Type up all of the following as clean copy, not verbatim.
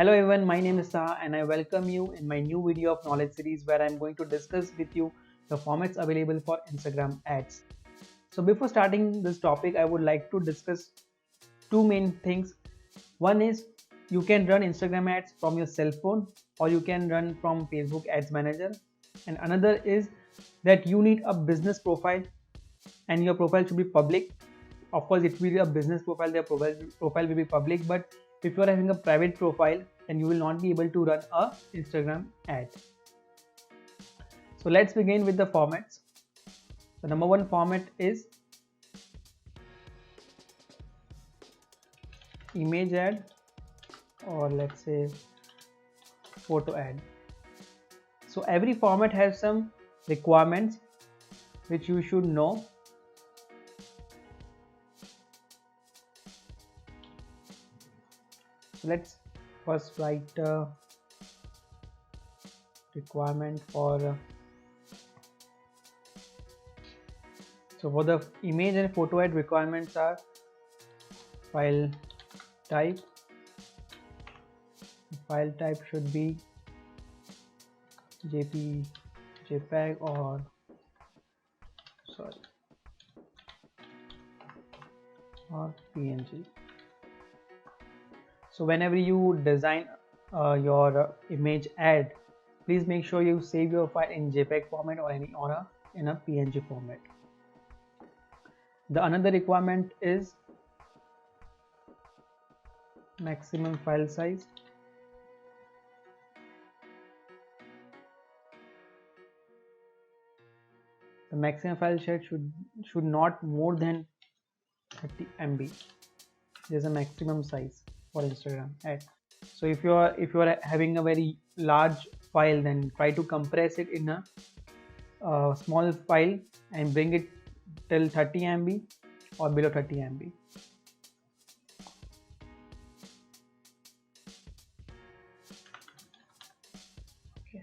Hello everyone, my name is Saha and I welcome you in my new video of knowledge series where I'm going to discuss with you the formats available for Instagram ads. So before starting this topic, I would like to discuss two main things. One is you can run Instagram ads from your cell phone or you can run from Facebook Ads Manager. And another is that you need a business profile and your profile should be public. Of course, it will be a business profile, their profile will be public, but if you are having a private profile, then you will not be able to run a Instagram ad. So let's begin with the formats. The number one format is image ad, or let's say photo ad. So every format has some requirements which you should know. Let's first write requirement for so for the image and photo ad requirements are file type. File type should be JPEG or PNG. So whenever you design your image ad, please make sure you save your file in JPEG format or in a PNG format. The another requirement is maximum file size. The maximum file size should not more than 30 MB. There's a maximum size for Instagram ad. So if you are having a very large file, then try to compress it in a small file and bring it till 30 MB or below 30 MB. Okay.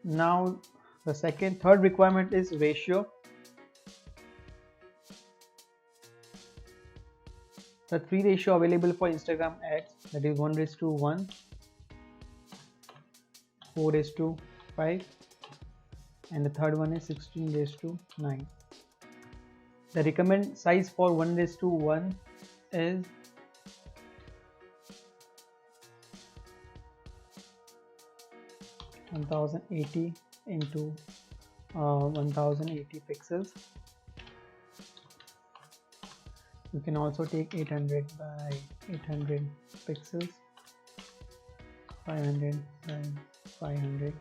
Now the third requirement is ratio. The three ratio available for Instagram ads, that is 1:1, 4:5, and the third one is 16:9. The recommended size for 1:1 is 1080 into 1080 pixels. You can also take 800 by 800 pixels, 500 by 500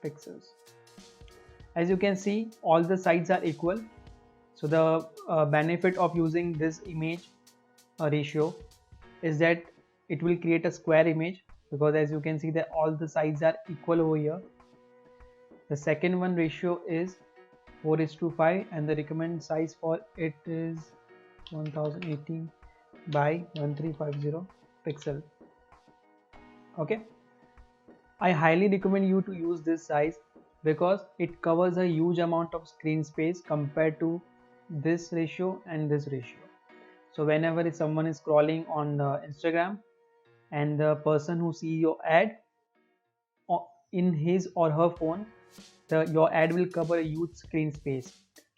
pixels. As you can see, all the sides are equal. So the benefit of using this image ratio is that it will create a square image, because as you can see that all the sides are equal over here. The second one ratio is 4:5 and the recommended size for it is 1080 by 1350 pixel. Okay, I highly recommend you to use this size because it covers a huge amount of screen space compared to this ratio and this ratio. So whenever someone is scrolling on Instagram and the person who sees your ad in his or her phone, your ad will cover a huge screen space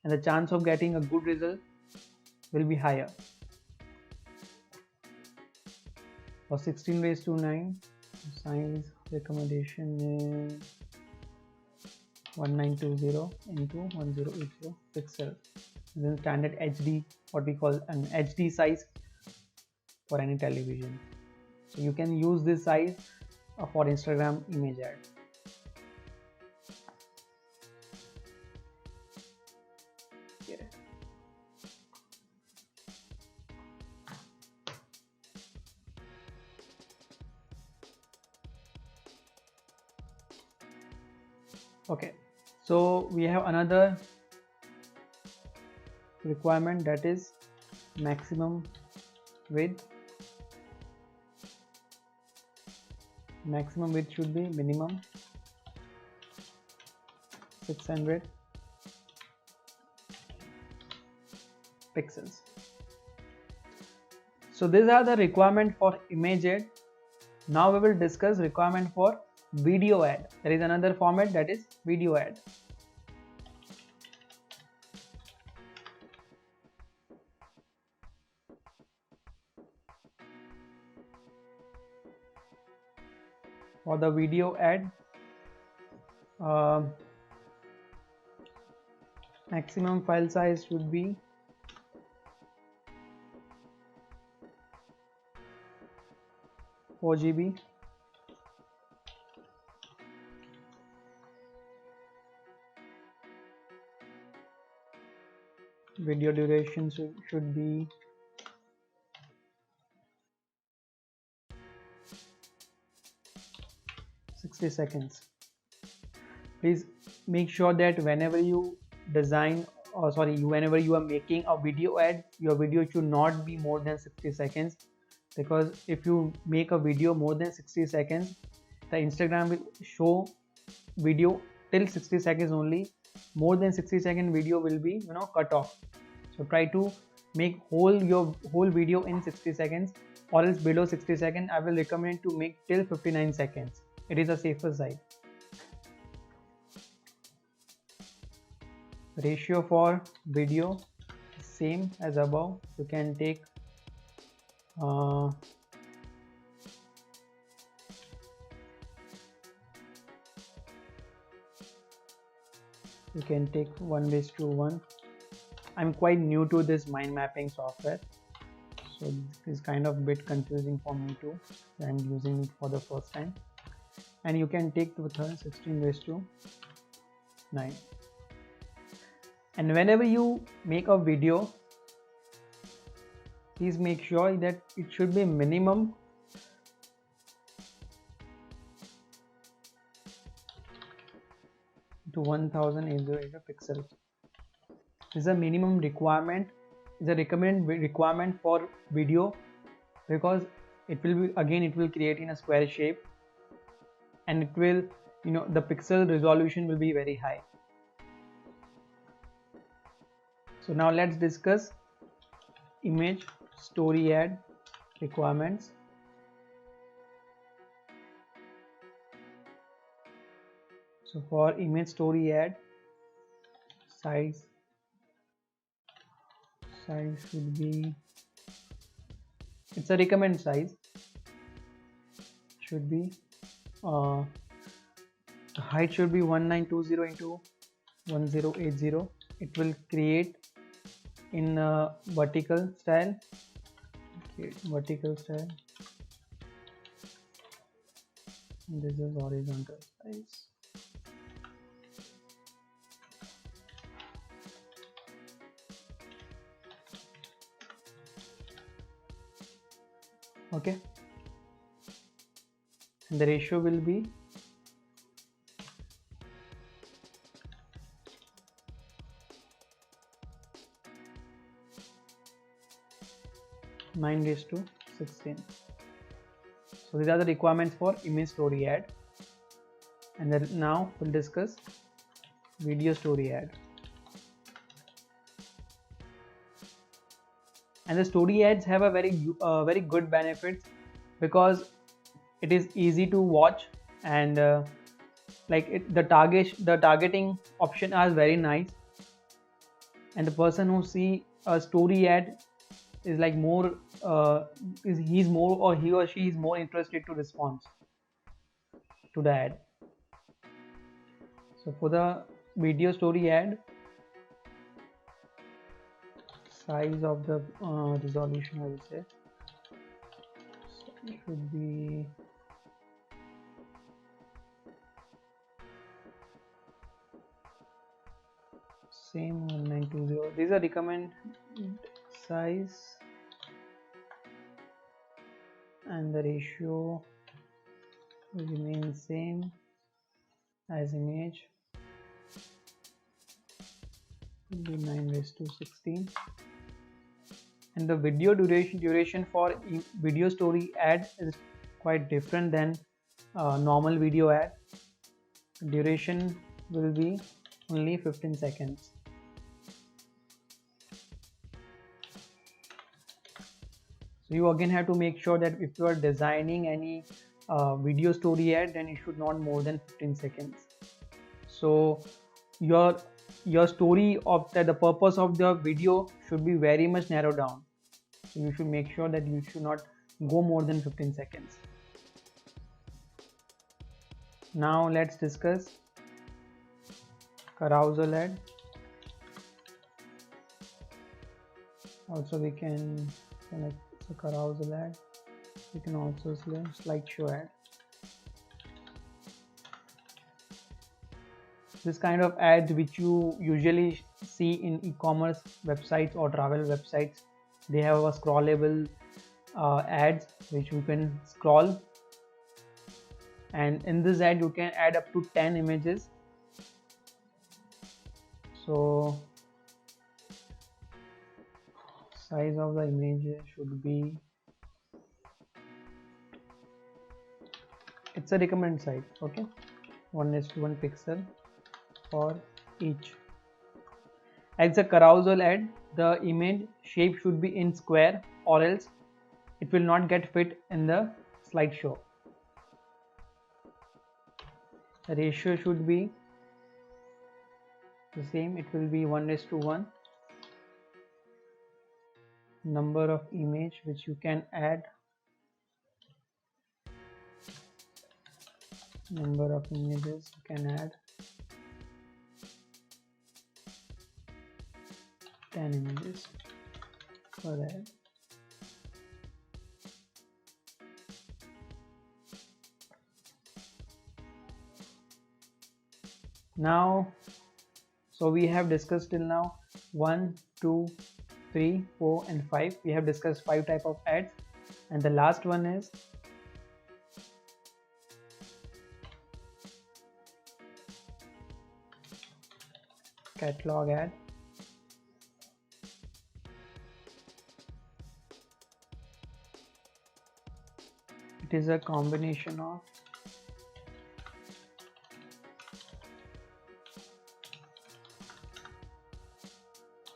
and the chance of getting a good result will be higher. For 16:9, size recommendation is 1920 into 1080 pixel. Then standard HD, what we call an HD size for any television. So you can use this size for Instagram image ad. Okay, so we have another requirement, that is maximum width. Maximum width should be minimum 600 pixels. So these are the requirement for image ad. Now we will discuss requirement for video ad. There is another format, that is video ad. For the video ad, maximum file size should be 4 GB. Video duration should be 60 seconds. Please make sure that whenever you design, whenever you are making a video ad, your video should not be more than 60 seconds, because if you make a video more than 60 seconds, the Instagram will show video till 60 seconds only. More than 60-second video will be cut off. So try to make your whole video in 60 seconds, or else below 60 seconds I will recommend to make till 59 seconds. It is a safer side. Ratio for video same as above. You can take you can take 1:1. I'm quite new to this mind mapping software, so this is kind of bit confusing for me too. I'm using it for the first time. And you can take 16:9. And whenever you make a video, please make sure that it should be minimum 1800 pixels. This is a minimum requirement, is a recommended requirement for video, because it will create in a square shape, and it will, the pixel resolution will be very high. So now let's discuss image story ad requirements. So for image story ad, size should be, it's a recommended size, should be the height should be 1920 into 1080. It will create in vertical style. Okay, vertical style. And this is horizontal size. Okay, and the ratio will be 9:16. So these are the requirements for image story ad. And then now we'll discuss video story ad. And the story ads have a very good benefits, because it is easy to watch, and the targeting option are very nice, and the person who see a story ad is like more he or she is more interested to respond to the ad. So for the video story ad, size of the resolution, I will say, should be same 1920. These are recommended size, and the ratio will remain same as image, will be 9:16. And the video duration for video story ad is quite different than normal video ad. Duration will be only 15 seconds. So you again have to make sure that if you are designing any video story ad, then it should not more than 15 seconds. So your story of the purpose of the video should be very much narrowed down. So you should make sure that you should not go more than 15 seconds. Now let's discuss carousel ad. Also we can select the carousel ad. We can also select slideshow ad. This kind of ads which you usually see in e-commerce websites or travel websites, they have a scrollable ads which you can scroll, and in this ad you can add up to 10 images. So size of the images should be, it's a recommended size, okay, 1:1 pixel for each. As a carousel ad, the image shape should be in square, or else it will not get fit in the slideshow. The ratio should be the same, it will be 1:1. Number of image which you can add, number of images you can add, 10 images for that. Now, so we have discussed till now 1, 2, 3, 4 and 5. We have discussed 5 type of ads, and the last one is catalog ad. It is a combination of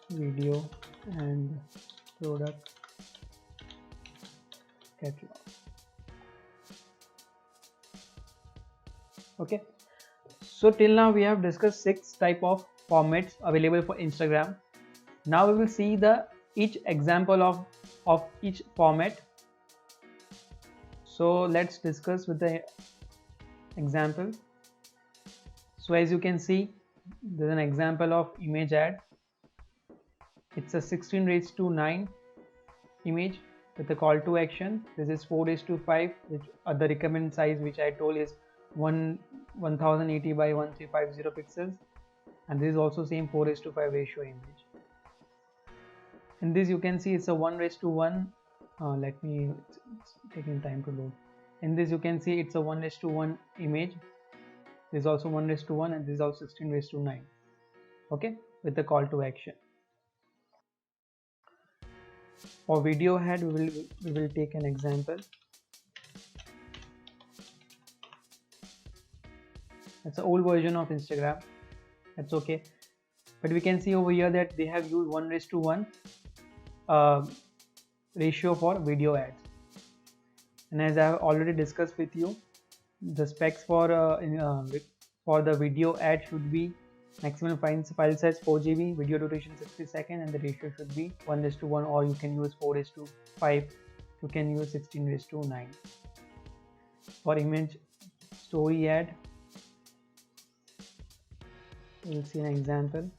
video and product catalog. Okay, so till now we have discussed 6 type of formats available for Instagram. Now we will see the each example of each format. So let's discuss with the example. So as you can see, there's an example of image ad. It's a 16:9 image with a call to action. This is 4:5, which the recommended size which I told is 1080 by 1350 pixels, and this is also same 4:5 ratio image. In this you can see it's a 1:1. Let me, it's taking time to load. In this you can see it's a 1:1 image. This is also 1:1, and this is also 16:9. Okay, with the call to action. For video ad, we will take an example. It's an old version of Instagram. That's okay, but we can see over here that they have used 1:1 ratio for video ads. And as I have already discussed with you, the specs for the video ad should be maximum file size 4 GB, video duration 60 seconds, and the ratio should be 1:1, or you can use 4:5, you can use 16:9. For image story ad, we will see an example.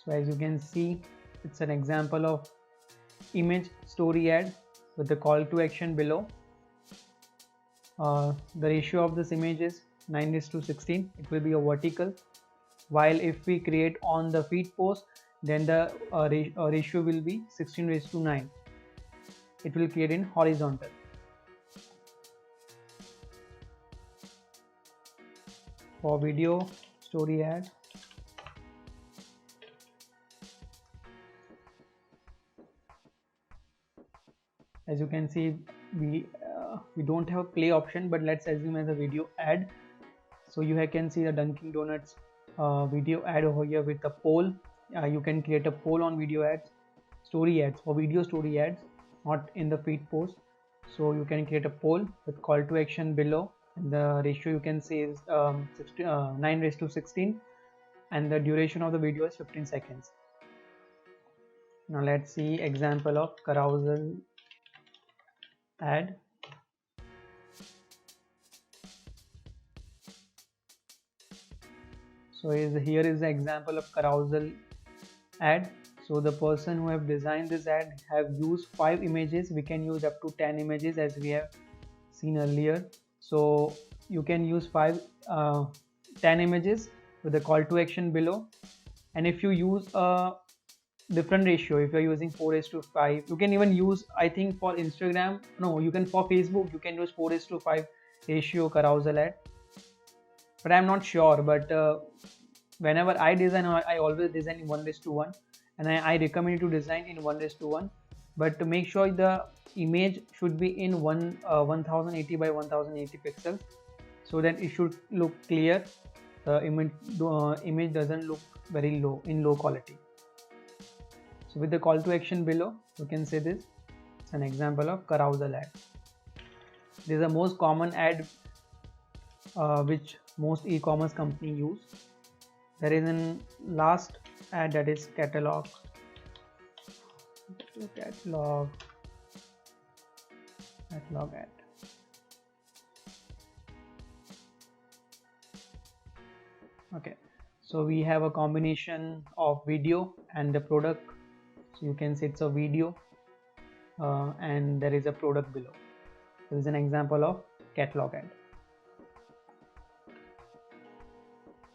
So as you can see, it's an example of image story ad with the call to action below. The ratio of this image is 9:16. It will be a vertical, while if we create on the feed post, then the ratio will be 16:9. It will create in horizontal. For video story ad, as you can see, we don't have a play option, but let's assume as a video ad. So you can see the Dunkin' Donuts video ad over here with a poll. You can create a poll on video ads, story ads, or video story ads, not in the feed post. So you can create a poll with call to action below. And the ratio you can see is 9:16, and the duration of the video is 15 seconds. Now let's see example of carousel ad. So here is the example of carousel ad. So the person who have designed this ad have used 5 images. We can use up to 10 images as we have seen earlier. So you can use 10 images with the call to action below. And if you use a different ratio, if you're using 4:5, you can even use, I think for Instagram, no, you can for Facebook, you can use 4:5 ratio carousel ad. But I'm not sure, but whenever I design, I always design in 1:1, and I recommend you to design in 1:1. But to make sure the image should be in 1080 by 1080 pixels, so that it should look clear. The image doesn't look very low quality. So with the call to action below, you can say this. It's an example of carousel ad. This is the most common ad which most e-commerce company use. There is a last ad, that is catalog ad. Okay, so we have a combination of video and the product. So you can see it's a video and there is a product below. This is an example of catalog ad.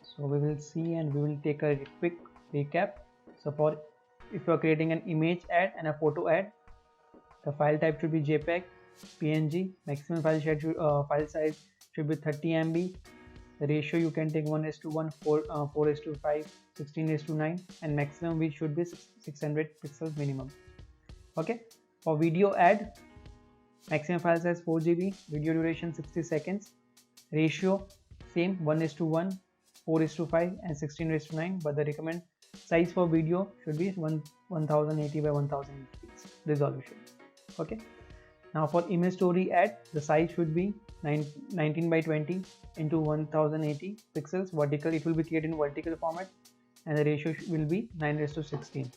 So we will see and we will take a quick recap. So for if you are creating an image ad and a photo ad, the file type should be JPEG, PNG. Maximum file size should be 30 MB. The ratio you can take 1:1, 4:5, 16:9, and maximum width should be 600 pixels minimum. Okay. For video ad, maximum file size 4 GB, video duration 60 seconds, ratio same 1:1, 4:5, and 16:9, but the recommended size for video should be 1080 by 1080 resolution. Okay. Now for image story ad, the size should be 19 by 20 into 1080 pixels vertical. It will be created in vertical format, and the ratio will be 9:16.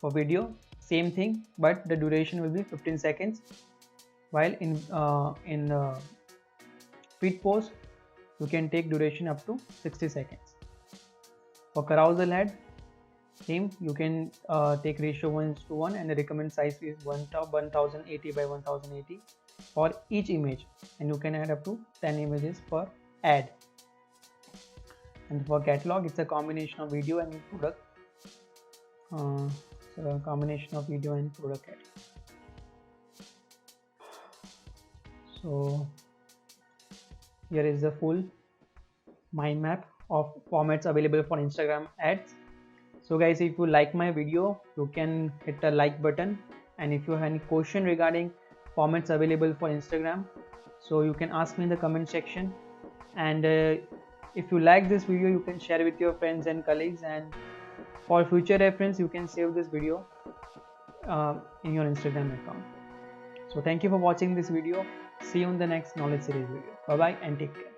For video, same thing, but the duration will be 15 seconds, while in feed post you can take duration up to 60 seconds. For carousel ad, same, you can take ratio 1:1, and the recommended size is 1080 by 1080 for each image, and you can add up to 10 images per ad. And for catalog, it's a combination of video and product. So a combination of video and product ad. So here is the full mind map of formats available for Instagram ads. So guys, if you like my video, you can hit the like button, and if you have any question regarding formats available for Instagram, so you can ask me in the comment section. And if you like this video, you can share with your friends and colleagues, and for future reference you can save this video in your Instagram account. So thank you for watching this video. See you in the next knowledge series video. Bye bye and take care.